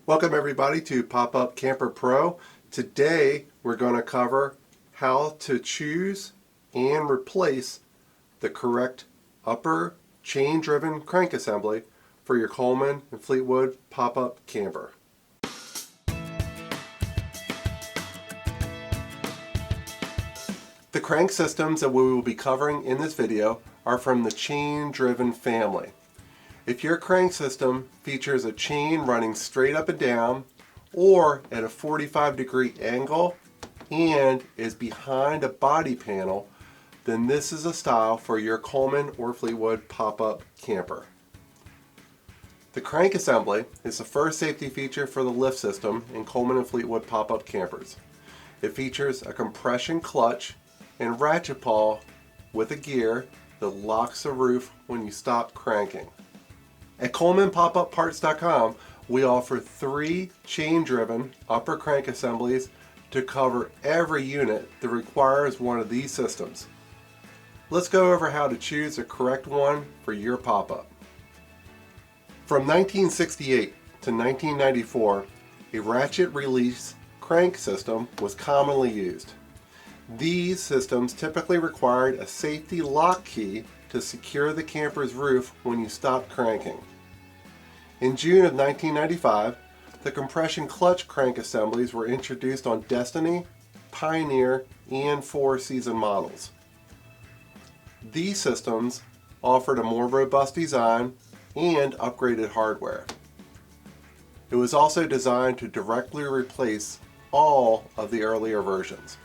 Welcome everybody to Pop-Up Camper Pro. Today we're going to cover how to choose and replace the correct upper chain-driven crank assembly for your Coleman and Fleetwood pop-up camper. The crank systems that we will be covering in this video are from the chain-driven family. If your crank system features a chain running straight up and down or at a 45-degree angle and is behind a body panel, then this is a style for your Coleman or Fleetwood pop-up camper. The crank assembly is the first safety feature for the lift system in Coleman and Fleetwood pop-up campers. It features a compression clutch and ratchet paw with a gear that locks the roof when you stop cranking. At ColemanPopUpParts.com, we offer 3 chain-driven upper crank assemblies to cover every unit that requires one of these systems. Let's go over how to choose the correct one for your pop-up. From 1968 to 1994, a ratchet release crank system was commonly used. These systems typically required a safety lock key to secure the camper's roof when you stopped cranking. In June of 1995, the compression clutch crank assemblies were introduced on Destiny, Pioneer, and Four Season models. These systems offered a more robust design and upgraded hardware. It was also designed to directly replace all of the earlier versions.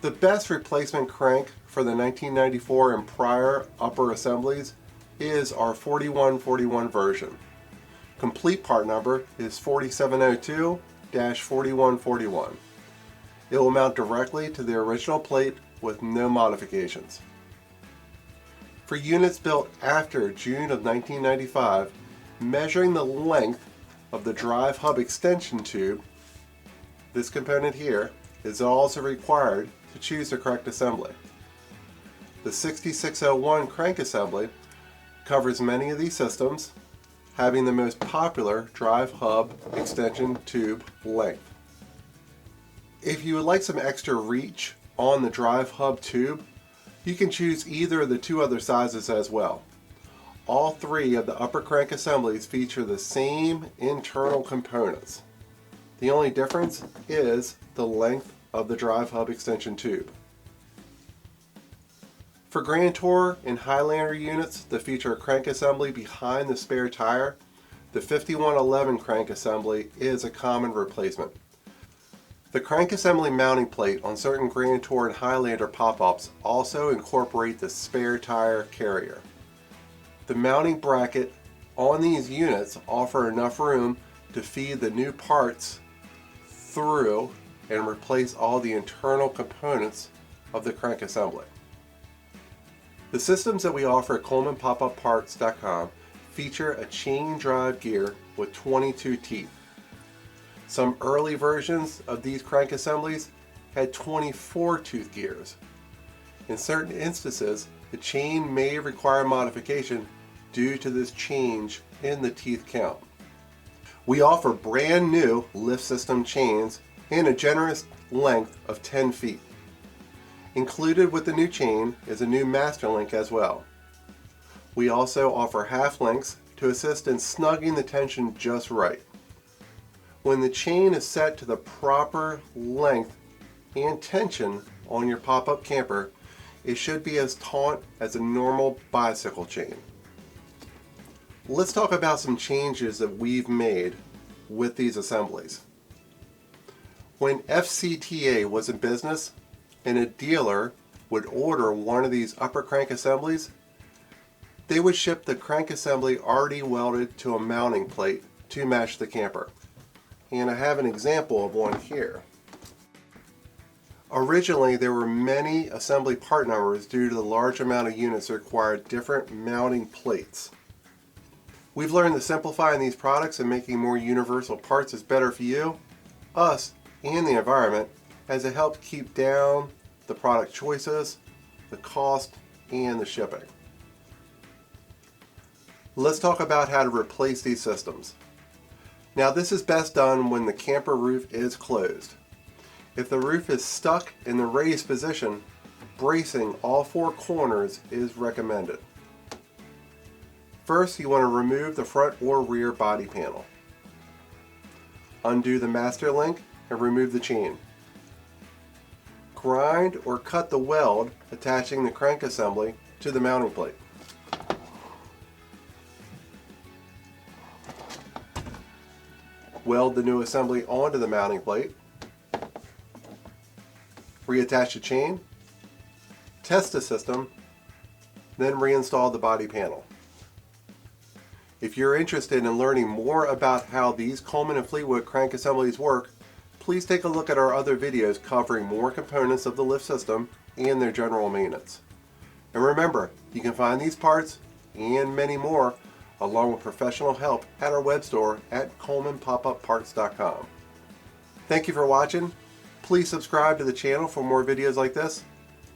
The best replacement crank for the 1994 and prior upper assemblies is our 4141 version. Complete part number is 4702-4141. It will mount directly to the original plate with no modifications. For units built after June of 1995, measuring the length of the drive hub extension tube, this component here, is also required to choose the correct assembly. The 6601 crank assembly covers many of these systems, having the most popular drive hub extension tube length. If you would like some extra reach on the drive hub tube, you can choose either of the 2 other sizes as well. All 3 of the upper crank assemblies feature the same internal components. The only difference is the length of the drive hub extension tube. For Grand Tour and Highlander units that feature a crank assembly behind the spare tire, the 5111 crank assembly is a common replacement. The crank assembly mounting plate on certain Grand Tour and Highlander pop-ups also incorporate the spare tire carrier. The mounting bracket on these units offer enough room to feed the new parts through and replace all the internal components of the crank assembly. The systems that we offer at ColemanPopUpParts.com feature a chain drive gear with 22 teeth. Some early versions of these crank assemblies had 24 tooth gears. In certain instances, the chain may require modification due to this change in the teeth count. We offer brand new lift system chains and a generous length of 10 feet. Included with the new chain is a new master link as well. We also offer half links to assist in snugging the tension just right. When the chain is set to the proper length and tension on your pop-up camper, it should be as taut as a normal bicycle chain. Let's talk about some changes that we've made with these assemblies. When FCTA was in business and a dealer would order one of these upper crank assemblies, they would ship the crank assembly already welded to a mounting plate to match the camper. And I have an example of one here. Originally, there were many assembly part numbers due to the large amount of units that required different mounting plates. We've learned that simplifying these products and making more universal parts is better for you, us, and the environment, as it helps keep down the product choices, the cost, and the shipping. Let's talk about how to replace these systems. Now this is best done when the camper roof is closed. If the roof is stuck in the raised position, bracing all four corners is recommended. First, you want to remove the front or rear body panel. Undo the master link and remove the chain. Grind or cut the weld attaching the crank assembly to the mounting plate. Weld the new assembly onto the mounting plate. Reattach the chain. Test the system, then reinstall the body panel. If you're interested in learning more about how these Coleman and Fleetwood crank assemblies work, please take a look at our other videos covering more components of the lift system and their general maintenance. And remember, you can find these parts and many more along with professional help at our web store at colemanpopupparts.com. Thank you for watching. Please subscribe to the channel for more videos like this,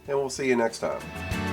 and we'll see you next time.